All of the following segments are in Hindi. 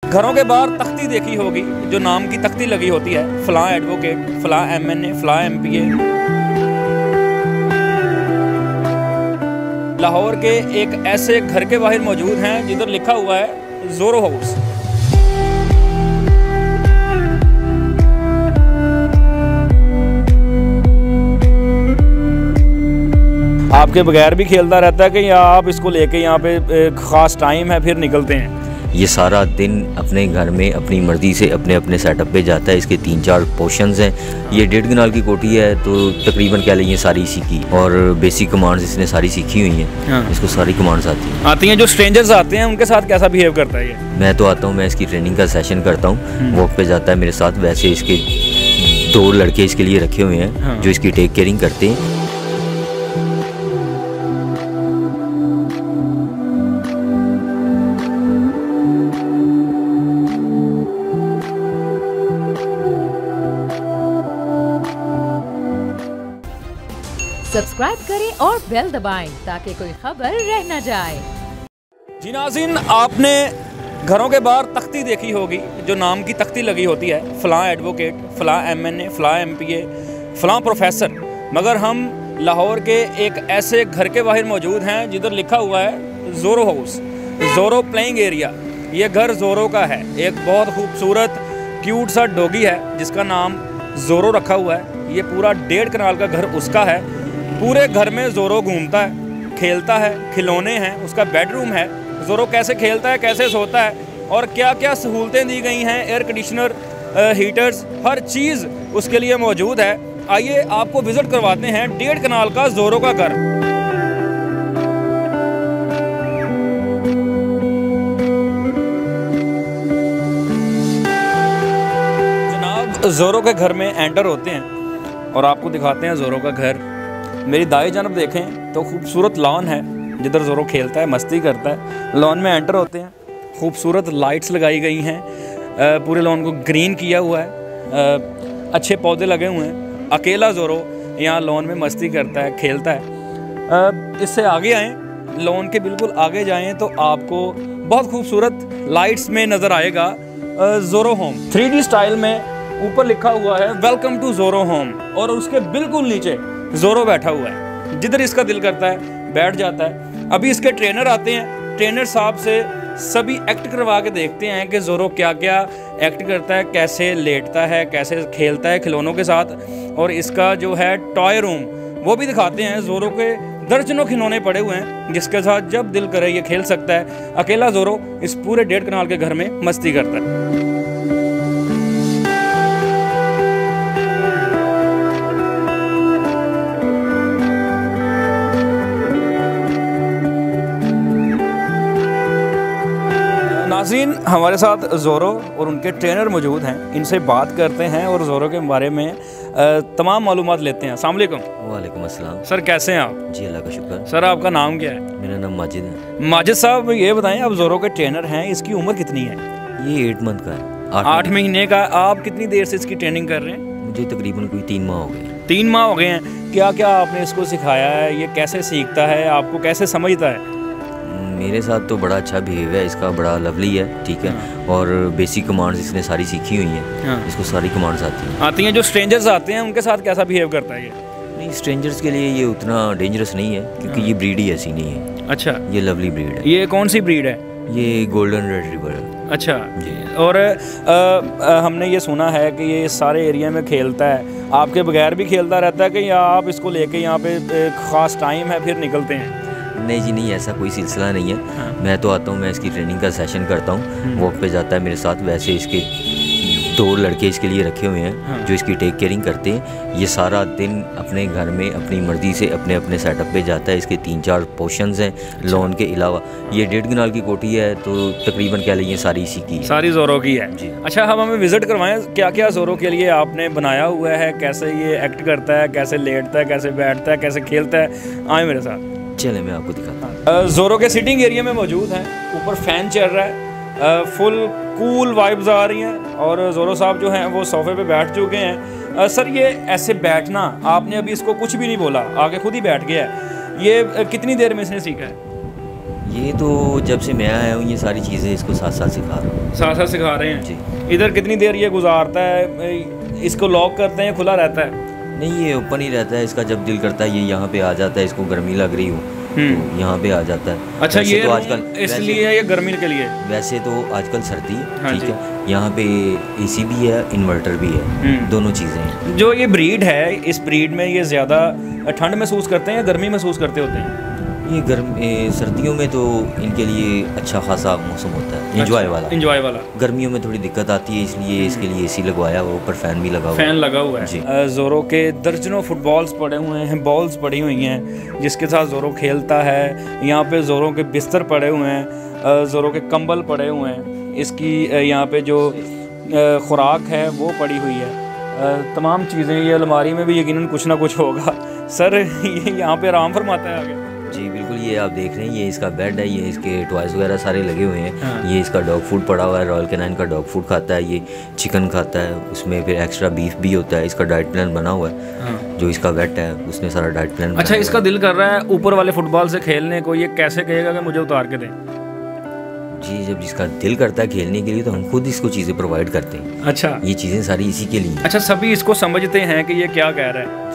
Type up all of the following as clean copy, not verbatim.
घरों के बाहर तख्ती देखी होगी, जो नाम की तख्ती लगी होती है, फलां एडवोकेट, फलां MNA, फलां MPA। लाहौर के एक ऐसे घर के बाहर मौजूद हैं जिधर लिखा हुआ है ज़ोरो हाउस। आपके बगैर भी खेलता रहता है कि या आप इसको लेके यहाँ पे ख़ास टाइम है फिर निकलते हैं? ये सारा दिन अपने घर में अपनी मर्ज़ी से अपने अपने सेटअप पे जाता है। इसके 3-4 पोर्शंस हैं। ये 1.5 कनाल की कोठी है, तो तकरीबन कह लें सारी इसी की, और बेसिक कमांड्स इसने सारी सीखी हुई हैं। हाँ। इसको सारी कमांड्स आती हैं। जो स्ट्रेंजर्स आते हैं उनके साथ कैसा बिहेव करता है ये? मैं तो आता हूँ, मैं इसकी ट्रेनिंग का सेशन करता हूँ, वॉक पे जाता है मेरे साथ। वैसे इसके 2 लड़के इसके लिए रखे हुए हैं। हाँ। जो इसकी टेक केयरिंग करते हैं। सब्सक्राइब करें और बेल दबाएं ताकि कोई खबर रह न जाए। जी नाज़रीन, आपने घरों के बाहर तख्ती देखी होगी, जो नाम की तख्ती लगी होती है, फलां एडवोकेट, फलां MNA, फलां MPA, फलां प्रोफेसर। मगर हम लाहौर के एक ऐसे घर के बाहर मौजूद हैं जिधर लिखा हुआ है ज़ोरो हाउस, ज़ोरो प्लेइंग एरिया। ये घर ज़ोरो का है। एक बहुत खूबसूरत क्यूट सा डॉगी है जिसका नाम ज़ोरो रखा हुआ है। ये पूरा 1.5 कनाल का घर उसका है। पूरे घर में ज़ोरो घूमता है, खेलता है, खिलौने हैं, उसका बेडरूम है। ज़ोरो कैसे खेलता है, कैसे सोता है और क्या क्या सहूलतें दी गई हैं, एयर कंडीशनर, हीटर्स, हर चीज़ उसके लिए मौजूद है। आइए आपको विज़िट करवाते हैं 1.5 कनाल का ज़ोरो का घर। जनाब, ज़ोरो के घर में एंटर होते हैं और आपको दिखाते हैं ज़ोरो का घर। मेरी दाएं जानब देखें तो खूबसूरत लॉन है जिधर ज़ोरो खेलता है, मस्ती करता है। लॉन में एंटर होते हैं, खूबसूरत लाइट्स लगाई गई हैं, पूरे लॉन को ग्रीन किया हुआ है, अच्छे पौधे लगे हुए हैं। अकेला ज़ोरो यहाँ लॉन में मस्ती करता है, खेलता है। इससे आगे आएँ, लॉन के बिल्कुल आगे जाएँ तो आपको बहुत खूबसूरत लाइट्स में नज़र आएगा ज़ोरो होम। 3D स्टाइल में ऊपर लिखा हुआ है वेलकम टू ज़ोरो होम, और उसके बिल्कुल नीचे ज़ोरो बैठा हुआ है। जिधर इसका दिल करता है बैठ जाता है। अभी इसके ट्रेनर आते हैं, ट्रेनर साहब से सभी एक्ट करवा के देखते हैं कि ज़ोरो क्या क्या एक्ट करता है, कैसे लेटता है, कैसे खेलता है खिलौनों के साथ। और इसका जो है टॉय रूम वो भी दिखाते हैं। ज़ोरो के दर्जनों खिलौने पड़े हुए हैं जिसके साथ जब दिल करे ये खेल सकता है। अकेला ज़ोरो इस पूरे 1.5 कनाल के घर में मस्ती करता है। नाज़रीन, हमारे साथ ज़ोरो और उनके ट्रेनर मौजूद हैं। इनसे बात करते हैं और ज़ोरो के बारे में तमाम मालूमात लेते हैं। अस्सलाम वालेकुम। वालेकुम अस्सलाम। सर कैसे हैं आप? जी अल्लाह का शुक्र। सर आपका नाम क्या है? मेरा नाम माजिद है। माजिद साहब, ये बताएं, आप ज़ोरो के ट्रेनर हैं, इसकी उम्र कितनी है? ये 8 मंथ का है। 8 महीने का। आप कितनी देर से इसकी ट्रेनिंग कर रहे हैं? मुझे तकरीबन कोई 3 माह हो गए। 3 माह हो गए हैं। क्या क्या आपने इसको सिखाया है? ये कैसे सीखता है, आपको कैसे समझता है? मेरे साथ तो बड़ा अच्छा बिहेव है इसका, बड़ा लवली है, ठीक है। और बेसिक कमांड्स इसने सारी सीखी हुई हैं। इसको सारी कमांड्स आती हैं। जो स्ट्रेंजर्स आते हैं उनके साथ कैसा बिहेव करता है ये? नहीं, स्ट्रेंजर्स के लिए ये उतना डेंजरस नहीं है क्योंकि ये ब्रीड ही ऐसी नहीं है। अच्छा, ये लवली ब्रीड है। ये कौन सी ब्रीड है? ये गोल्डन रिट्रीवर है। अच्छा जी। और हमने ये सुना है कि ये सारे एरिया में खेलता है, आपके बगैर भी खेलता रहता है कि या आप इसको लेके यहाँ पे ख़ास टाइम है फिर निकलते हैं? नहीं जी नहीं, ऐसा कोई सिलसिला नहीं है। हाँ। मैं तो आता हूँ, मैं इसकी ट्रेनिंग का सेशन करता हूँ, वॉक पे जाता है मेरे साथ। वैसे इसके 2 लड़के इसके लिए रखे हुए हैं। हाँ। जो इसकी टेक केयरिंग करते हैं। ये सारा दिन अपने घर में अपनी मर्ज़ी से अपने अपने सेटअप पे जाता है। इसके 3-4 पोर्शंस हैं। अच्छा। लॉन के अलावा ये 1.5 कनाल की कोठी है, तो तकरीबन कह लें सारी इसी की, सारी ज़ोरो की है जी। अच्छा, हम हमें विज़िट करवाएं, क्या क्या ज़ोरो के लिए आपने बनाया हुआ है, कैसे ये एक्ट करता है, कैसे लेटता है, कैसे बैठता है, कैसे खेलता है? आए मेरे साथ, चले मैं आपको दिखाता हूँ। ज़ोरो के सिटिंग एरिया में मौजूद हैं। ऊपर फ़ैन चल रहा है, फुल कूल वाइब्स आ रही हैं और ज़ोरो साहब जो हैं वो सोफ़े पे बैठ चुके हैं। सर, ये ऐसे बैठना, आपने अभी इसको कुछ भी नहीं बोला, आगे खुद ही बैठ गया है। ये कितनी देर में इसने सीखा है? ये तो जब से मैं आया हूँ ये सारी चीज़ें इसको साथ साथ सिखा रहा हूँ। साथ साथ सिखा रहे हैं जी। इधर कितनी देर ये गुजारता है? इसको लॉक करते हैं, खुला रहता है? नहीं, ये ओपन ही रहता है। इसका जब दिल करता है ये यहाँ पे आ जाता है। इसको गर्मी लग रही हो तो यहाँ पे आ जाता है। अच्छा, वैसे ये तो आजकल इसलिए ये गर्मी के लिए? वैसे तो आजकल सर्दी है, हाँ ठीक जी। है। यहाँ पे एसी भी है, इन्वर्टर भी है, दोनों चीज़ें हैं। जो ये ब्रीड है, इस ब्रीड में ये ज़्यादा ठंड महसूस करते हैं या गर्मी महसूस करते होते हैं? ये सर्दियों में तो इनके लिए अच्छा खासा मौसम होता है, इंजॉय वाला। इंजॉय वाला। गर्मियों में थोड़ी दिक्कत आती है, इसलिए इसके लिए एसी लगवाया हुआ, ऊपर फैन भी लगा हुआ है। फैन लगा हुआ है। जोरो के दर्जनों फुटबॉल्स पड़े हुए हैं, बॉल्स पड़ी हुई हैं जिसके साथ जोरो खेलता है। यहाँ पे जोरो के बिस्तर पड़े हुए हैं, जोरो के कंबल पड़े हुए हैं। इसकी यहाँ पे जो खुराक है वो पड़ी हुई है। तमाम चीज़ें ये अलमारी में भी यकीनन कुछ ना कुछ होगा। सर ये यहाँ पे आराम फरमाता है आगे? जी बिल्कुल, ये आप देख रहे हैं, ये इसका बेड है, ये इसके टॉयज़ वगैरह सारे लगे हुए हैं। हाँ। ये इसका डॉग फूड पड़ा हुआ है, रॉयल कैनाइन का डॉग फूड खाता है, ये चिकन खाता है, उसमें फिर एक्स्ट्रा बीफ भी होता है। इसका डाइट प्लान बना हुआ है। हाँ। जो इसका वेट है उसने सारा डाइट प्लान अच्छा, इसका दिल कर रहा है ऊपर वाले फुटबॉल से खेलने को, ये कैसे कहेगा कि मुझे उतार के दें? जी, जब जिसका दिल करता है खेलने के लिए तो हम खुद इसको चीज़ें प्रोवाइड करते हैं। अच्छा, ये चीज़ें सारी इसी के लिए। अच्छा, सभी इसको समझते हैं कि ये क्या कह रहा है?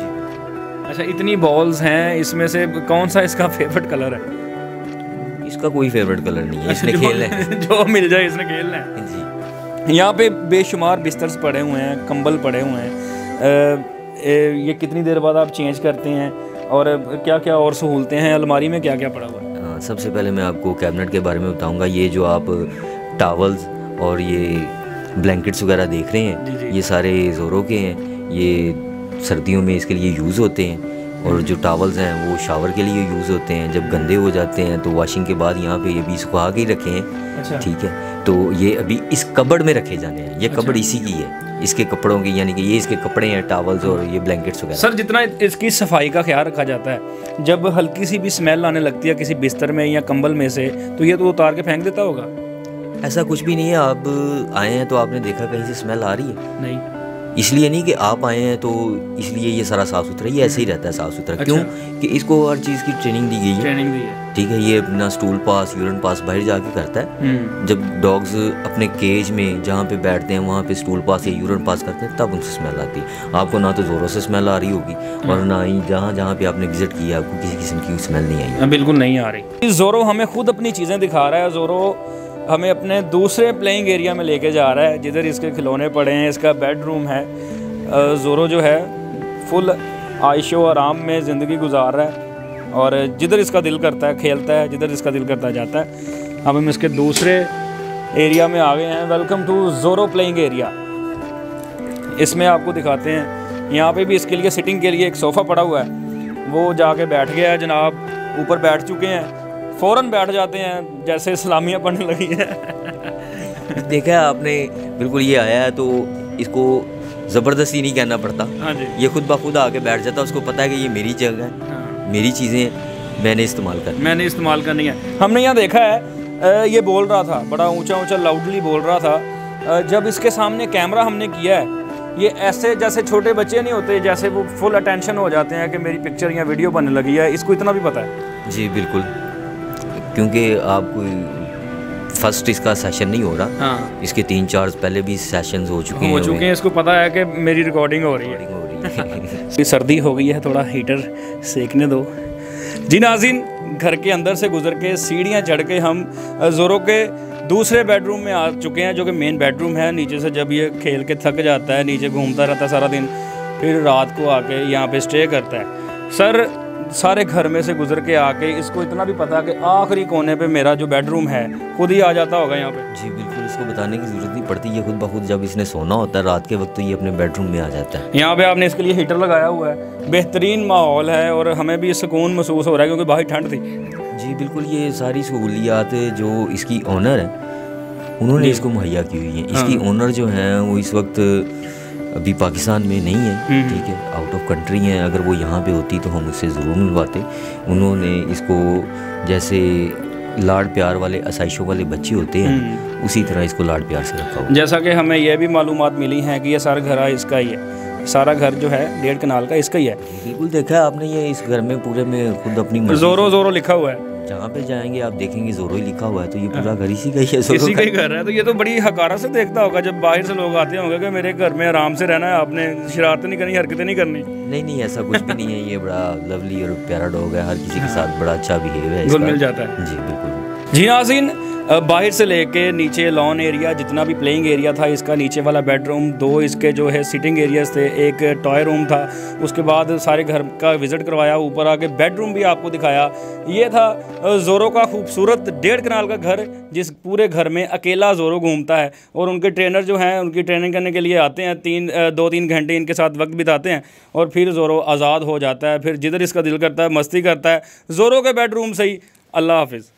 अच्छा, इतनी बॉल्स हैं, इसमें से कौन सा इसका फेवरेट कलर है? इसका कोई फेवरेट कलर नहीं है, इसने खेलना है। जो मिल जाए इसने खेलना है। जी। यहाँ पे बेशुमार बिस्तर्स पड़े हुए हैं, कंबल पड़े हुए हैं। ये कितनी देर बाद आप चेंज करते हैं और क्या क्या और सहूलतें हैं? अलमारी में क्या क्या पड़ा हुआ है? सबसे पहले मैं आपको कैबिनेट के बारे में बताऊंगा। ये जो आप टावल्स और ये ब्लैंकेट्स वगैरह देख रहे हैं, जी। ये सारे जोरो के हैं। ये सर्दियों में इसके लिए यूज़ होते हैं। और जो टावल्स हैं वो शावर के लिए यूज़ होते हैं। जब गंदे हो जाते हैं तो वॉशिंग के बाद यहाँ पे ये भी सुखा के ही रखे हैं। अच्छा। ठीक है, तो ये अभी इस कबर्ड में रखे जाने हैं। ये कबर्ड इसी की है, इसके कपड़ों की, यानी कि ये इसके कपड़े हैं, टावल्स और ये ब्लैंकेट्स वगैरह। सर, जितना इसकी सफाई का ख्याल रखा जाता है, जब हल्की सी भी स्मेल आने लगती है किसी बिस्तर में या कंबल में से, तो ये तो उतार के फेंक देता होगा? ऐसा कुछ भी नहीं है। आप आए हैं तो आपने देखा कहीं से स्मेल आ रही है? नहीं। इसलिए नहीं कि आप आए हैं तो इसलिए ये सारा साफ़ सुथरा, ये ऐसे ही रहता है साफ़ सुथरा। क्यों कि इसको हर चीज़ की ट्रेनिंग दी गई है। ट्रेनिंग दी है, ठीक है। ये अपना स्टूल पास, यूरिन पास बाहर जाके करता है। जब डॉग्स अपने केज में जहाँ पे बैठते हैं वहाँ पे स्टूल पास या यूरिन पास करते हैं तब उनसे स्मेल आती है। आपको ना तो ज़ोरों से स्मेल आ रही होगी और ना ही जहाँ जहाँ पे आपने विजिट किया आपको किसी किस्म की स्मेल नहीं आई। बिल्कुल नहीं आ रही। जोरो हमें खुद अपनी चीज़ें दिखा रहा है। जोरो हमें अपने दूसरे प्लेइंग एरिया में लेके जा रहा है जिधर इसके खिलौने पड़े हैं, इसका बेडरूम है। जोरो जो है फुल आयशो आराम में ज़िंदगी गुजार रहा है और जिधर इसका दिल करता है खेलता है, जिधर इसका दिल करता है जाता है। अब हम इसके दूसरे एरिया में आ गए हैं। वेलकम टू जोरो प्लेइंग एरिया। इसमें आपको दिखाते हैं, यहाँ पे भी इसके लिए सिटिंग के लिए एक सोफ़ा पड़ा हुआ है। वो जाके बैठ गया है जनाब, ऊपर बैठ चुके हैं, फ़ौरन बैठ जाते हैं जैसे सलामियाँ पड़ने लगी हैं। देखा है आपने, बिल्कुल ये आया है तो इसको ज़बरदस्ती नहीं कहना पड़ता। हाँ जी। ये खुद ब खुद आके बैठ जाता है। उसको पता है कि ये मेरी जगह है, हाँ। मेरी चीज़ें मैंने इस्तेमाल करनी है। हमने यहाँ देखा है, ये बोल रहा था, बड़ा ऊंचा ऊंचा लाउडली बोल रहा था। जब इसके सामने कैमरा हमने किया है, ये ऐसे जैसे छोटे बच्चे नहीं होते, जैसे वो फुल अटेंशन हो जाते हैं कि मेरी पिक्चर या वीडियो बनने लगी है। इसको इतना भी पता है? जी बिल्कुल, क्योंकि आप फर्स्ट इसका सेशन नहीं हो रहा। हाँ। इसके 3-4 पहले भी सेशंस हो चुके हैं। इसको पता है कि मेरी रिकॉर्डिंग हो रही है। सर्दी हो गई है, थोड़ा हीटर सेकने दो जी। नाज़रीन, घर के अंदर से गुजर के सीढ़ियाँ चढ़ के हम जोरो के दूसरे बेडरूम में आ चुके हैं, जो कि मेन बेडरूम है। नीचे से जब ये खेल के थक जाता है, नीचे घूमता रहता है सारा दिन, फिर रात को आके यहाँ पे स्टे करता है। सर, सारे घर में से गुजर के आके इसको इतना भी पता कि आखिरी कोने पे मेरा जो बेडरूम है, खुद ही आ जाता होगा यहाँ पे? जी बिल्कुल, इसको बताने की ज़रूरत नहीं पड़ती। ये खुद ब खुद जब इसने सोना होता है रात के वक्त तो ये अपने बेडरूम में आ जाता है। यहाँ पे आपने इसके लिए हीटर लगाया हुआ है, बेहतरीन माहौल है और हमें भी सुकून महसूस हो रहा है क्योंकि बाहर ठंड थी। जी बिल्कुल, ये सारी सहूलियात जो इसकी ओनर है उन्होंने इसको मुहैया की हुई है। इसकी ओनर जो है वो इस वक्त अभी पाकिस्तान में नहीं है, ठीक है, आउट ऑफ कंट्री हैं। अगर वो यहाँ पे होती तो हम उससे ज़रूर मिलवाते। उन्होंने इसको जैसे लाड प्यार वाले आसाइशों वाले बच्चे होते हैं उसी तरह इसको लाड प्यार से रखा हुआ। जैसा कि हमें यह भी मालूमात मिली है कि ये सारा घर इसका ही है, सारा घर जो है 1.5 कनाल का इसका ही है। बिल्कुल, देखा है आपने, ये इस घर में पूरे में खुद अपनी जोरो लिखा हुआ है। जहाँ पे जाएंगे आप देखेंगे ज़ोरो ही लिखा हुआ है, तो ये पूरा घर इसी का ही है, ज़ोरो इसी का का ही घर है। तो ये तो बड़ी हकारा से देखता होगा जब बाहर से लोग आते होंगे कि मेरे घर में आराम से रहना है, आपने शरारतें नहीं करनी, हरकतें नहीं करनी। नहीं, ऐसा कुछ भी नहीं है। ये बड़ा लवली और प्यारा डॉग है, हर किसी के साथ बड़ा अच्छा बिहेव है, घुल मिल जाता है। जी बिल्कुल। जी नाज़रीन, बाहर से लेके नीचे लॉन एरिया, जितना भी प्लेइंग एरिया था, इसका नीचे वाला बेडरूम, 2 इसके जो है सिटिंग एरियाज थे, एक टॉय रूम था, उसके बाद सारे घर का विज़िट करवाया, ऊपर आके बेडरूम भी आपको दिखाया। ये था ज़ोरो का खूबसूरत 1.5 कनाल का घर, जिस पूरे घर में अकेला ज़ोरो घूमता है। और उनके ट्रेनर जो हैं, उनकी ट्रेनिंग करने के लिए आते हैं, 2-3 घंटे इनके साथ वक्त बिताते हैं और फिर ज़ोरो आज़ाद हो जाता है। फिर जिधर इसका दिल करता है मस्ती करता है, ज़ोरो के बेडरूम से ही। अल्लाह हाफिज़।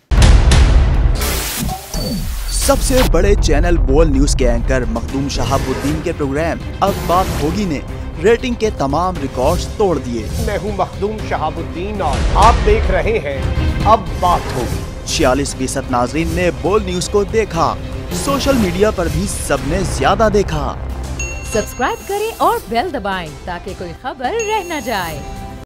सबसे बड़े चैनल बोल न्यूज के एंकर मखदूम शहाबुद्दीन के प्रोग्राम अब बात होगी ने रेटिंग के तमाम रिकॉर्ड्स तोड़ दिए। मैं हूं मखदूम शहाबुद्दीन और आप देख रहे हैं अब बात होगी। 46% नाज़रीन ने बोल न्यूज को देखा, सोशल मीडिया पर भी सबने ज्यादा देखा। सब्सक्राइब करें और बेल दबाएं ताकि कोई खबर रह न जाए।